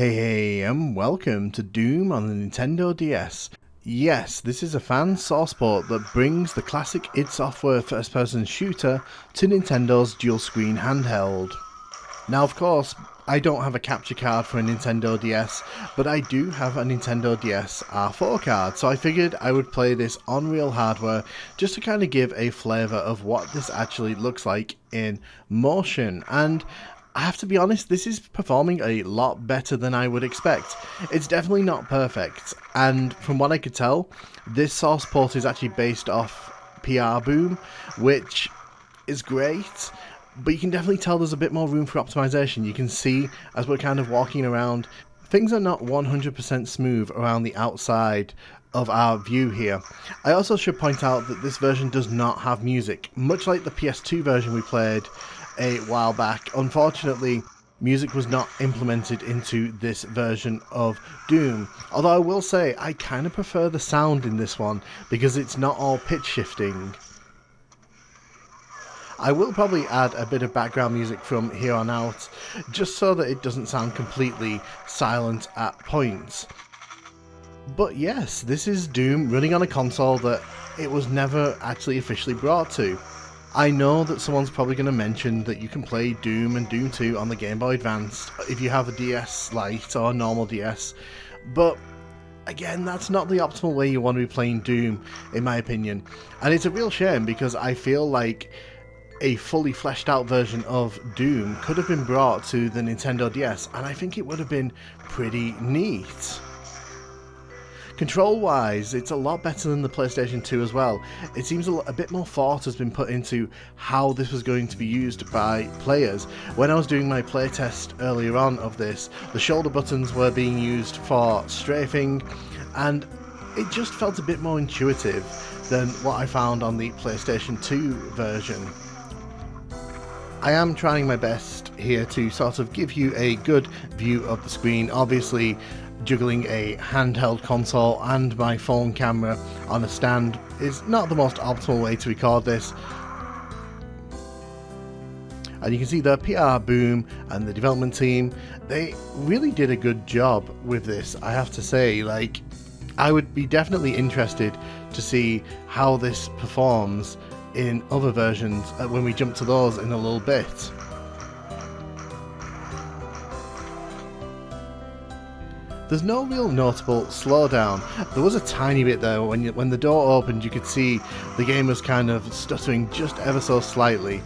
Hey, and welcome to Doom on the Nintendo DS. Yes, this is a fan source port that brings the classic id Software first-person shooter to Nintendo's dual-screen handheld. Now, of course, I don't have a capture card for a Nintendo DS, but I do have a Nintendo DS R4 card, so I figured I would play this on real hardware just to kind of give a flavour of what this actually looks like in motion. And I have to be honest, this is performing a lot better than I would expect. It's definitely not perfect, and from what I could tell, this source port is actually based off PR Boom, which is great, but you can definitely tell there's a bit more room for optimization. You can see, as we're kind of walking around, things are not 100% smooth around the outside of our view here. I also should point out that this version does not have music, much like the PS2 version we played a while back. Unfortunately, music was not implemented into this version of Doom, although I will say I kind of prefer the sound in this one because it's not all pitch shifting. I will probably add a bit of background music from here on out, just so that it doesn't sound completely silent at points. But yes, this is Doom running on a console that it was never actually officially brought to. I know that someone's probably going to mention that you can play Doom and Doom 2 on the Game Boy Advance if you have a DS Lite or a normal DS, but again, that's not the optimal way you want to be playing Doom, in my opinion. And it's a real shame because I feel like a fully fleshed out version of Doom could have been brought to the Nintendo DS, and I think it would have been pretty neat. Control-wise, it's a lot better than the PlayStation 2 as well. It seems a bit more thought has been put into how this was going to be used by players. When I was doing my playtest earlier on of this, the shoulder buttons were being used for strafing, and it just felt a bit more intuitive than what I found on the PlayStation 2 version. I am trying my best here to sort of give you a good view of the screen. Obviously, juggling a handheld console and my phone camera on a stand is not the most optimal way to record this. And you can see the PR Boom and the development team, they really did a good job with this, I have to say. Like, I would be definitely interested to see how this performs in other versions when we jump to those in a little bit. There's no real notable slowdown. There was a tiny bit though. When the door opened, you could see the game was kind of stuttering just ever so slightly.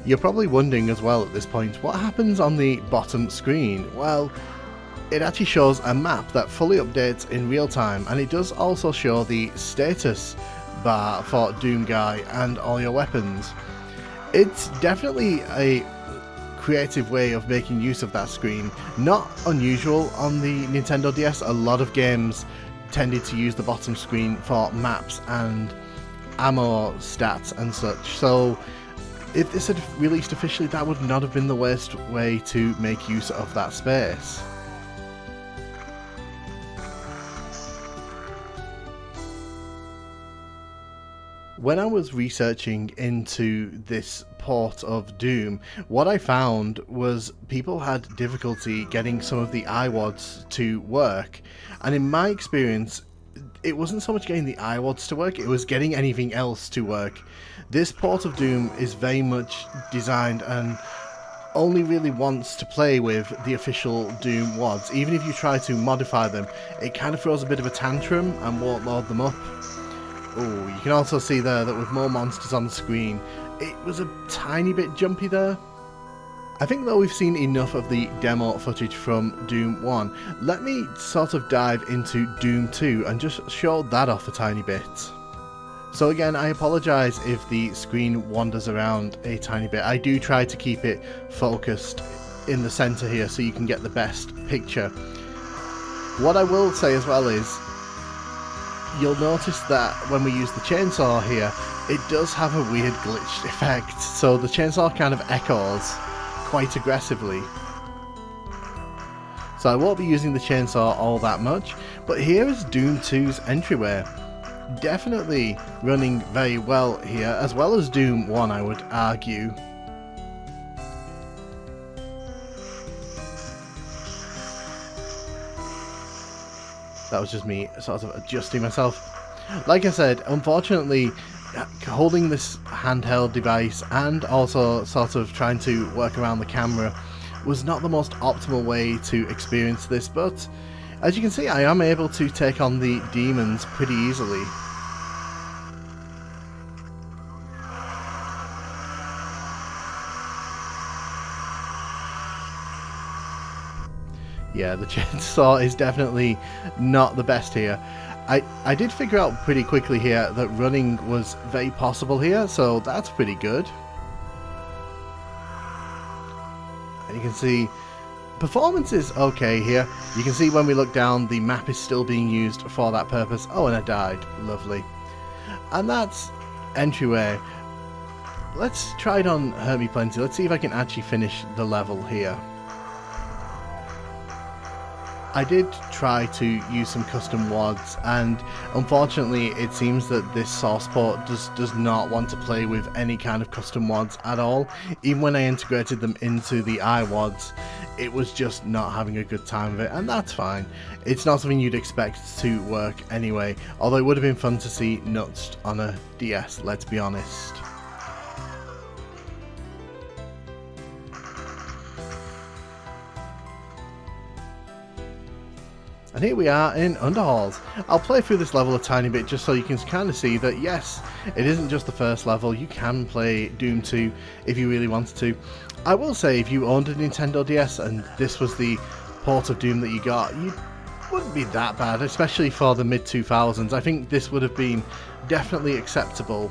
You're probably wondering as well at this point, what happens on the bottom screen? Well, it actually shows a map that fully updates in real time, and it does also show the status bar for ThatNukemGuy and all your weapons. It's definitely a creative way of making use of that screen. Not unusual on the Nintendo DS. A lot of games tended to use the bottom screen for maps and ammo stats and such, so if this had released officially, that would not have been the worst way to make use of that space. When I was researching into this port of Doom, what I found was people had difficulty getting some of the iWads to work, and in my experience, it wasn't so much getting the iWads to work, it was getting anything else to work. This port of Doom is very much designed and only really wants to play with the official Doom WADs. Even if you try to modify them, it kind of throws a bit of a tantrum and won't load them up. Oh, you can also see there that with more monsters on the screen, it was a tiny bit jumpy there. I think though we've seen enough of the demo footage from Doom 1, let me sort of dive into Doom 2 and just show that off a tiny bit. So again, I apologise if the screen wanders around a tiny bit. I do try to keep it focused in the centre here so you can get the best picture. What I will say as well is, you'll notice that when we use the chainsaw here, it does have a weird glitched effect, so the chainsaw kind of echoes quite aggressively. so I won't be using the chainsaw all that much, but here is Doom 2's entryway. Definitely running very well here, as well as Doom 1, I would argue. That was just me sort of adjusting myself. Like I said, unfortunately, holding this handheld device and also sort of trying to work around the camera was not the most optimal way to experience this, but as you can see, I am able to take on the demons pretty easily. Yeah, the chainsaw is definitely not the best here. I did figure out pretty quickly here that running was very possible here, so that's pretty good. And you can see performance is okay here. You can see when we look down, the map is still being used for that purpose. Oh, and I died. Lovely. And that's entryway. Let's try it on Hurt Me Plenty. Let's see if I can actually finish the level here. I did try to use some custom WADs, and unfortunately it seems that this source port does not want to play with any kind of custom WADs at all. Even when I integrated them into the iWADs, it was just not having a good time of it, and that's fine. It's not something you'd expect to work anyway, although it would have been fun to see nuts on a DS, let's be honest. And here we are in Underhalls. I'll play through this level a tiny bit just so you can kind of see that yes, it isn't just the first level. You can play Doom 2 if you really wanted to. I will say, if you owned a Nintendo DS and this was the port of Doom that you got, you wouldn't be that bad, especially for the mid-2000s. I think this would have been definitely acceptable.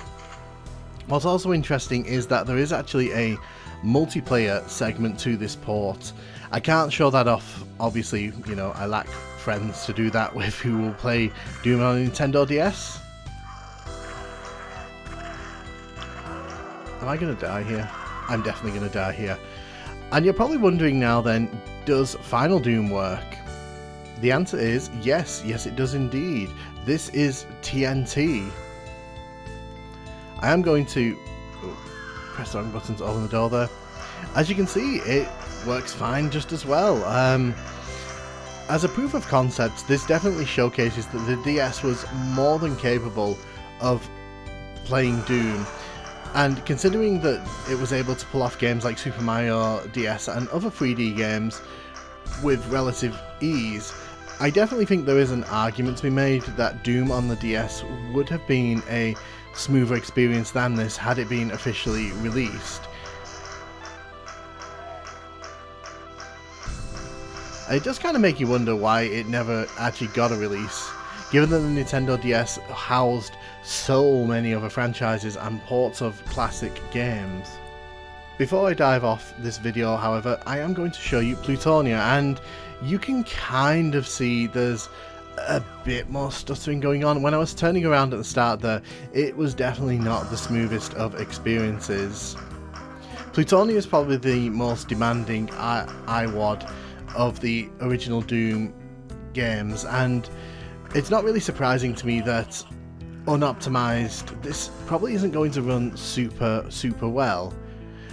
What's also interesting is that there is actually a multiplayer segment to this port. I can't show that off, obviously, you know, I lack friends to do that with who will play Doom on a Nintendo DS. Am I going to die here? I'm definitely going to die here. And you're probably wondering now then, does Final Doom work? The answer is yes, yes it does indeed. This is TNT. I am going to press the wrong button to open the door there. As you can see, it works fine just as well. As a proof of concept, this definitely showcases that the DS was more than capable of playing Doom. And considering that it was able to pull off games like Super Mario DS and other 3D games with relative ease, I definitely think there is an argument to be made that Doom on the DS would have been a smoother experience than this had it been officially released. It does kind of make you wonder why it never actually got a release, given that the Nintendo DS housed so many other franchises and ports of classic games. Before I dive off this video, however, I am going to show you Plutonia, and you can kind of see there's a bit more stuttering going on. When I was turning around at the start there, it was definitely not the smoothest of experiences. Plutonia is probably the most demanding iWAD of the original Doom games, and it's not really surprising to me that unoptimized this probably isn't going to run super well,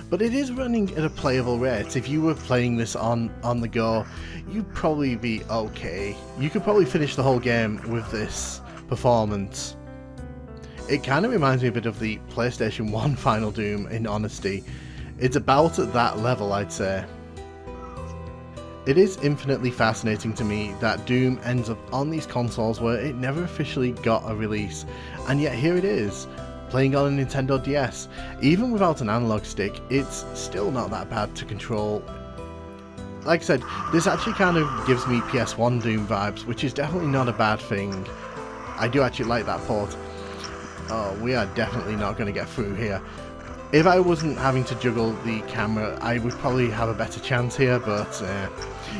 but it is running at a playable rate. If you were playing this on the go, you'd probably be okay. You could probably finish the whole game with this performance. It kind of reminds me a bit of the PlayStation 1 Final Doom, in honesty. It's about at that level, I'd say. It is infinitely fascinating to me that Doom ends up on these consoles where it never officially got a release, and yet here it is, playing on a Nintendo DS. Even without an analog stick, it's still not that bad to control. Like I said, this actually kind of gives me PS1 Doom vibes, which is definitely not a bad thing. I do actually like that port. Oh, we are definitely not going to get through here. If I wasn't having to juggle the camera, I would probably have a better chance here, but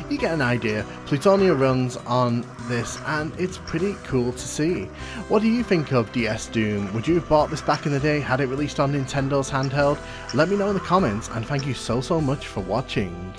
you get an idea. Plutonia runs on this, and it's pretty cool to see. What do you think of DS Doom? Would you have bought this back in the day had it released on Nintendo's handheld? Let me know in the comments, and thank you so much for watching.